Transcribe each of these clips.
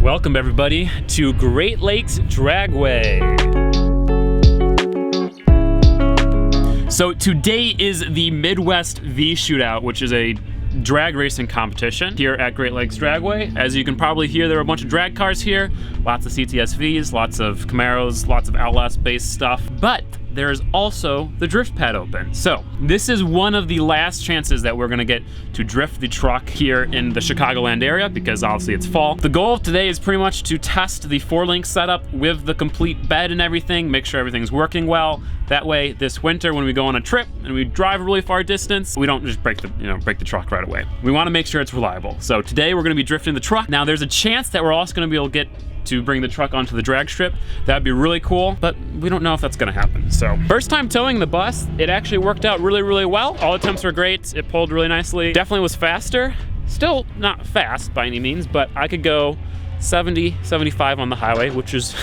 Welcome everybody to Great Lakes Dragway. So today is the Midwest V Shootout, which is a drag racing competition here at Great Lakes Dragway. As you can probably hear, there are a bunch of drag cars here, lots of CTSVs, lots of Camaros, lots of Outlast-based stuff, but there is also the drift pad open. So this is one of the last chances that we're gonna get to drift the truck here in the Chicagoland area, because obviously it's fall. The goal of today is pretty much to test the 4-link setup with the complete bed and everything, make sure everything's working well. That way this winter when we go on a trip and we drive a really far distance, we don't just break the truck right away. We wanna make sure it's reliable. So today we're gonna be drifting the truck. Now there's a chance that we're also gonna be able to get to bring the truck onto the drag strip. That'd be really cool, but we don't know if that's gonna happen. So first time towing the bus, it actually worked out really, really well. All the temps were great. It pulled really nicely. Definitely was faster. Still not fast by any means, but I could go 70, 75 on the highway, which is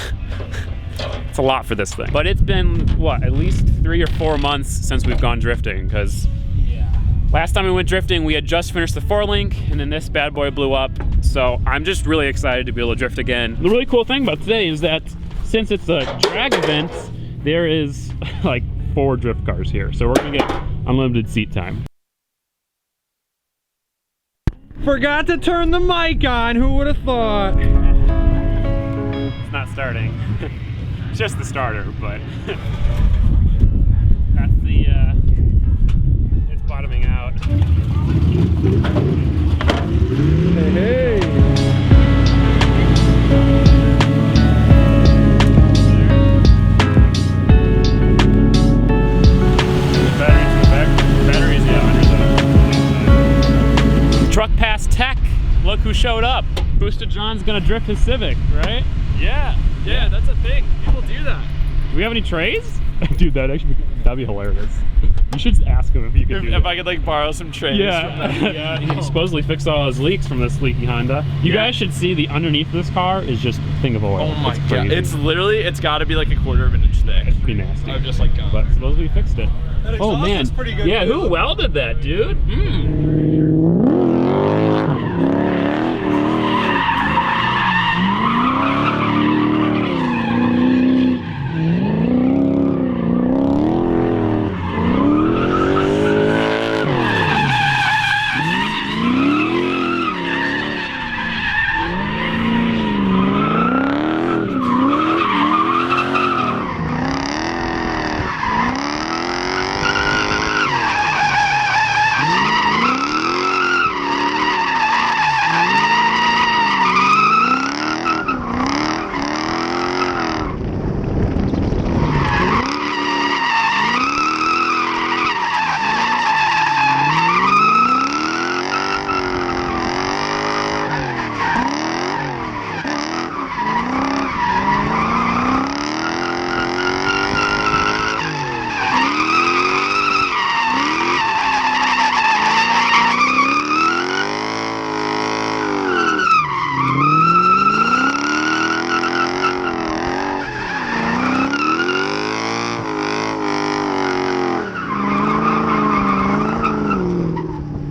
it's a lot for this thing. But it's been, what, at least 3 or 4 months since we've gone drifting, because last time we went drifting, we had just finished the 4-link, and then this bad boy blew up. So I'm just really excited to be able to drift again. The really cool thing about today is that since it's a drag event, there is like 4 drift cars here. So we're gonna get unlimited seat time. Forgot to turn the mic on, who would have thought? It's not starting. It's just the starter, but that's the, it's bottoming out. Hey, Batteries, yeah, under the truck pass tech. Look who showed up. Booster John's gonna drift his Civic, right? Yeah, that's a thing. People do that. Do we have any trays? Dude, that'd be hilarious. You should ask him if you could do that. If I could like borrow some trays. Yeah, yeah. He supposedly fixed all his leaks from this leaky Honda. You guys should see the underneath of this car is just a thing of oil. Oh my god, it's got to be like a 1/4 of an inch thick. It'd be nasty. I've just like gone. But supposedly he fixed it. That Oh man, is pretty good. Yeah, who welded that, dude?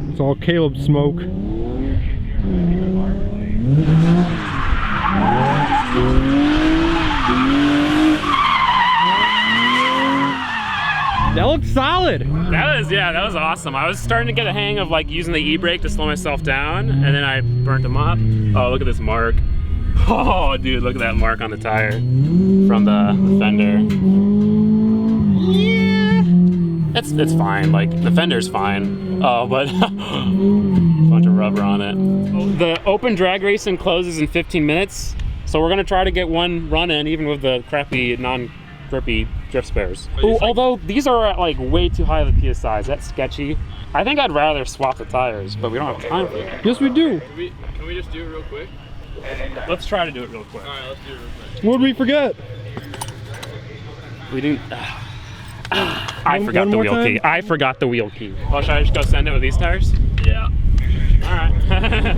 It's all Caleb smoke. That looks solid. That was awesome. I was starting to get a hang of like using the e-brake to slow myself down, and then I burnt them up. Oh, look at this mark. Oh, dude, look at that mark on the tire from the fender. Yeah, it's fine. Like the fender's fine. Oh, but a bunch of rubber on it. The open drag racing closes in 15 minutes, so we're gonna try to get one run in, even with the crappy non-grippy drift spares. Ooh, although these are at like way too high of a PSIs. That's sketchy. I think I'd rather swap the tires, but we don't have time for that. Yes, we do. Can we just do it real quick? Let's try to do it real quick. Alright, let's do it real quick. What did we forget? We didn't. I forgot the wheel key. I forgot the wheel key. Well, should I just go send it with these tires? Yeah. All right.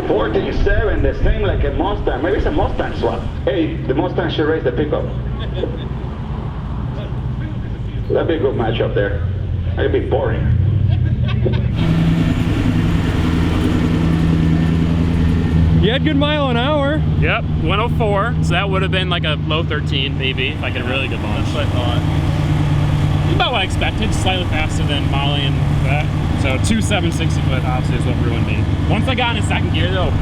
14.7, the same like a Mustang. Maybe it's a Mustang swap. Hey, the Mustang should raise the pickup. That'd be a good matchup there. That'd be boring. You had good mile an hour. Yep, 104. So that would have been like a low 13 maybe if I get a really good launch. That's what I thought. About what I expected, slightly faster than Molly and that. So 2.7 60 foot obviously is what ruined me. Once I got in second gear though,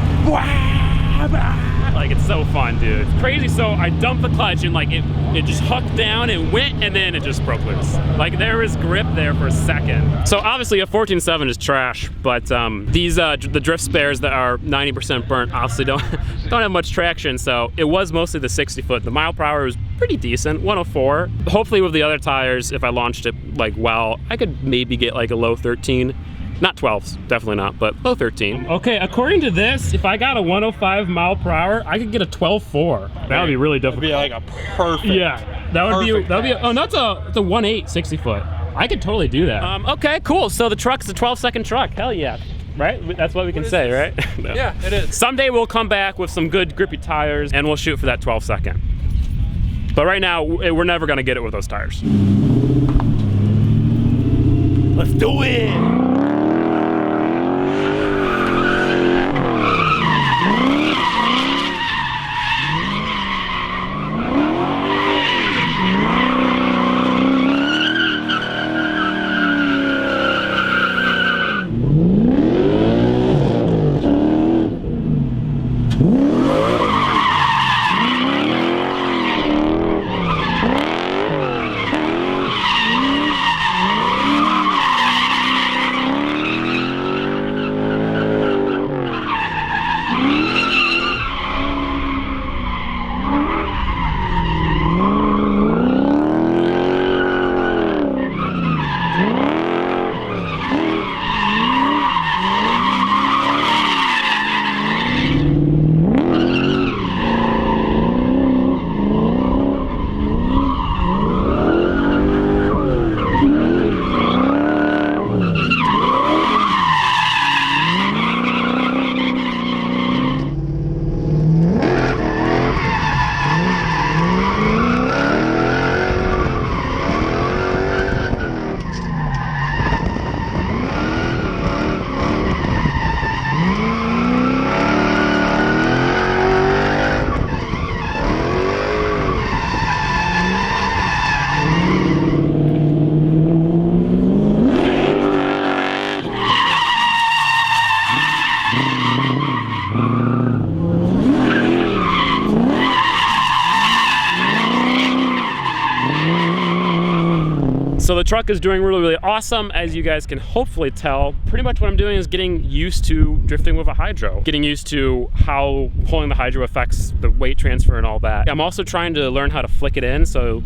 like it's so fun, dude. It's crazy. So I dumped the clutch and like it just hooked down and went and then it just broke loose. Like there was grip there for a second. So obviously a 14.7 is trash, but these the drift spares that are 90% burnt obviously don't have much traction. So it was mostly the 60 foot. The mile per hour was pretty decent, 104. Hopefully with the other tires, if I launched it like well, I could maybe get like a low 13. Not 12s, definitely not, but low 13. Okay, according to this, if I got a 105 mile per hour, I could get a 12.4. That would be really difficult. That'd be like a perfect. Yeah, that would be. Oh, no, it's a 1.8 60 foot. I could totally do that. Okay, cool. So the truck's a 12-second truck. Hell yeah. Right? That's what we can say, right? No. Yeah, it is. Someday we'll come back with some good grippy tires and we'll shoot for that 12-second. But right now, we're never gonna get it with those tires. Let's do it! So the truck is doing really, really awesome. As you guys can hopefully tell, pretty much what I'm doing is getting used to drifting with a hydro, getting used to how pulling the hydro affects the weight transfer and all that. I'm also trying to learn how to flick it in. So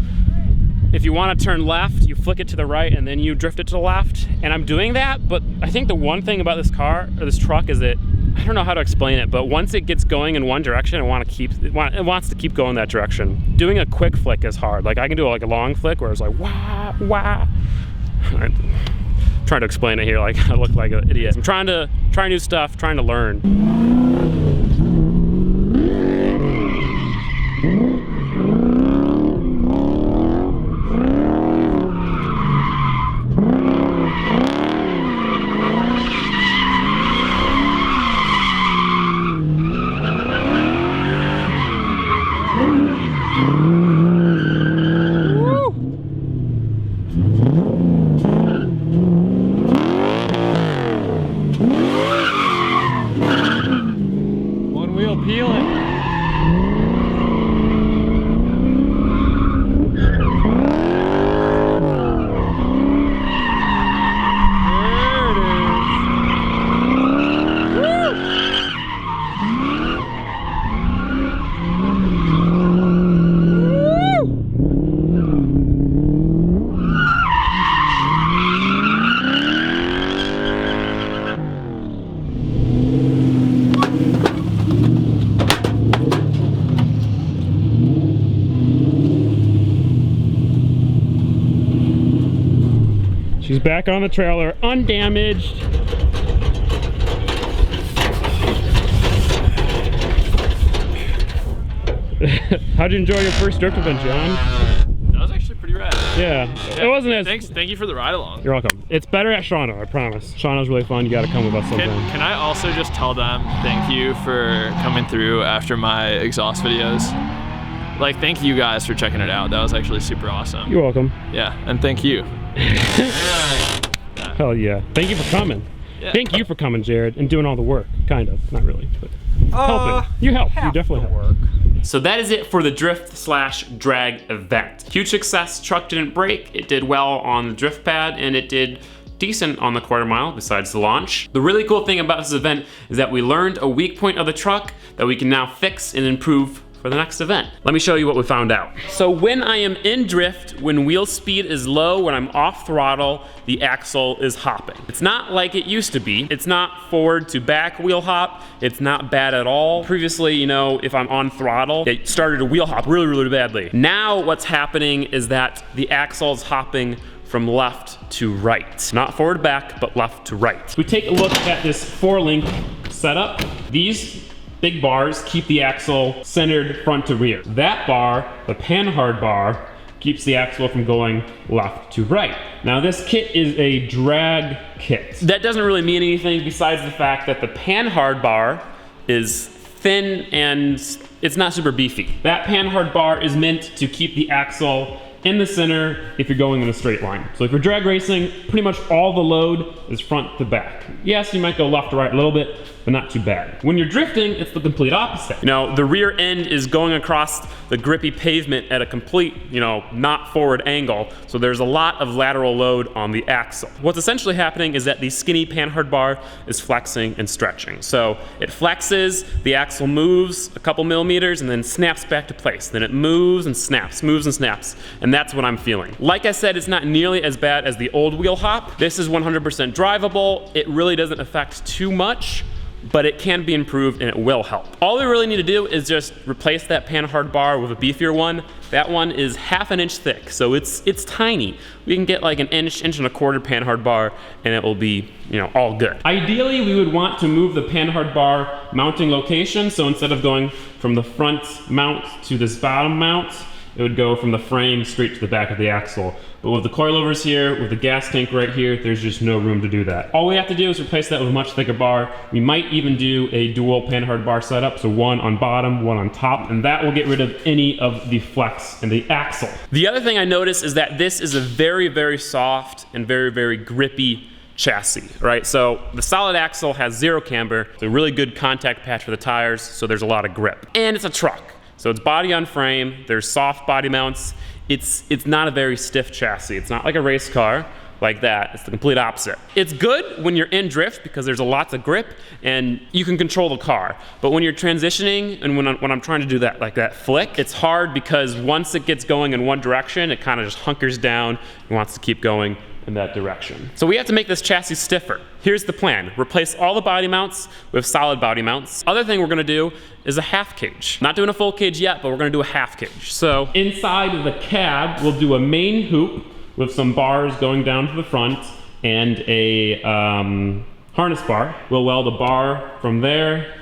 if you want to turn left, you flick it to the right and then you drift it to the left. And I'm doing that, but I think the one thing about this car or this truck is that I don't know how to explain it, but once it gets going in one direction, it wants to keep going that direction. Doing a quick flick is hard. Like I can do like a long flick where it's like wah wah. I'm trying to explain it here, like I look like an idiot. I'm trying to try new stuff, trying to learn. One wheel peeling. She's back on the trailer, undamaged. How'd you enjoy your first drift event, John? That was actually pretty rad. Yeah, it wasn't as... Thank you for the ride along. You're welcome. It's better at Shawano, I promise. Shawano's really fun. You gotta come with us sometime. Can I also just tell them thank you for coming through after my exhaust videos? Like, thank you guys for checking it out. That was actually super awesome. You're welcome. Yeah, and thank you. Hell yeah. Thank you for coming. Yeah. Thank you for coming, Jared, and doing all the work. Kind of, not really, but helping. You helped. You definitely helped. So that is it for the drift/drag event. Huge success. Truck didn't break. It did well on the drift pad, and it did decent on the quarter mile besides the launch. The really cool thing about this event is that we learned a weak point of the truck that we can now fix and improve for the next event. Let me show you what we found out. So when I am in drift, when wheel speed is low, when I'm off throttle, the axle is hopping. It's not like it used to be. It's not forward to back wheel hop. It's not bad at all. Previously, you know, if I'm on throttle, it started to wheel hop really, really badly. Now what's happening is that the axle is hopping from left to right. Not forward back, but left to right. We take a look at this 4-link setup. These big bars keep the axle centered front to rear. That bar, the panhard bar, keeps the axle from going left to right. Now this kit is a drag kit. That doesn't really mean anything besides the fact that the panhard bar is thin and it's not super beefy. That panhard bar is meant to keep the axle in the center if you're going in a straight line. So if you're drag racing, pretty much all the load is front to back. Yes, you might go left to right a little bit, but not too bad. When you're drifting, it's the complete opposite. You know, the rear end is going across the grippy pavement at a complete, you know, not forward angle, so there's a lot of lateral load on the axle. What's essentially happening is that the skinny panhard bar is flexing and stretching. So it flexes, the axle moves a couple millimeters and then snaps back to place. Then it moves and snaps, and that's what I'm feeling. Like I said, it's not nearly as bad as the old wheel hop. This is 100% drivable. It really doesn't affect too much, but it can be improved and it will help. All we really need to do is just replace that panhard bar with a beefier one. That one is 1/2 inch thick, so it's tiny. We can get like an inch and a quarter panhard bar and it will be, you know, all good. Ideally, we would want to move the panhard bar mounting location, so instead of going from the front mount to this bottom mount, it would go from the frame straight to the back of the axle. But with the coilovers here, with the gas tank right here, there's just no room to do that. All we have to do is replace that with a much thicker bar. We might even do a dual panhard bar setup, so one on bottom, one on top, and that will get rid of any of the flex in the axle. The other thing I noticed is that this is a very, very soft and very, very grippy chassis, right? So the solid axle has 0 camber. It's a really good contact patch for the tires, so there's a lot of grip. And it's a truck. So it's body on frame, there's soft body mounts. It's not a very stiff chassis. It's not like a race car like that. It's the complete opposite. It's good when you're in drift because there's a lot of grip and you can control the car. But when you're transitioning and when I'm trying to do that, like that flick, it's hard because once it gets going in one direction, it kind of just hunkers down and wants to keep going in that direction. So we have to make this chassis stiffer. Here's the plan. Replace all the body mounts with solid body mounts. Other thing we're gonna do is a half cage. Not doing a full cage yet, but we're gonna do a half cage. So inside of the cab, we'll do a main hoop with some bars going down to the front and a harness bar. We'll weld a bar from there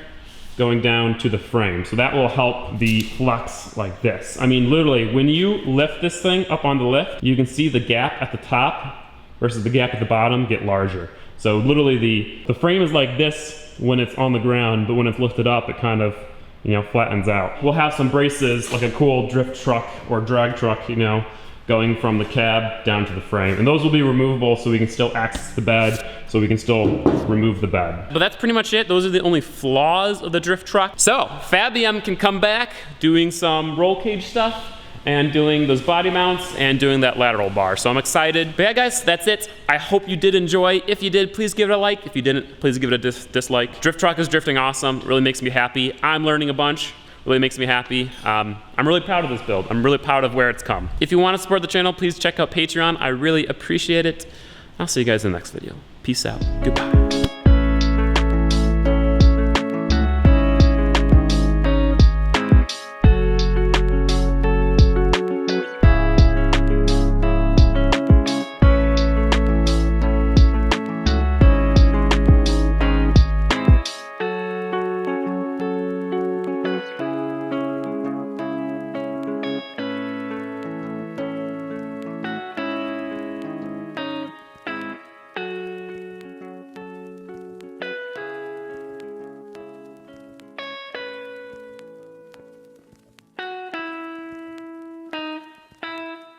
going down to the frame. So that will help the flex like this. I mean, literally, when you lift this thing up on the lift, you can see the gap at the top versus the gap at the bottom get larger. So literally the frame is like this when it's on the ground, but when it's lifted up, it kind of, you know, flattens out. We'll have some braces, like a cool drift truck or drag truck, you know, going from the cab down to the frame. And those will be removable so we can still access the bed, so we can still remove the bed. But that's pretty much it. Those are the only flaws of the drift truck. So Fabian can come back doing some roll cage stuff and doing those body mounts and doing that lateral bar. So I'm excited. But yeah, guys, that's it. I hope you did enjoy. If you did, please give it a like. If you didn't, please give it a dislike. Drift truck is drifting awesome. It really makes me happy. I'm learning a bunch. Really makes me happy. I'm really proud of this build. I'm really proud of where it's come. If you want to support the channel, please check out Patreon. I really appreciate it. I'll see you guys in the next video. Peace out. Goodbye.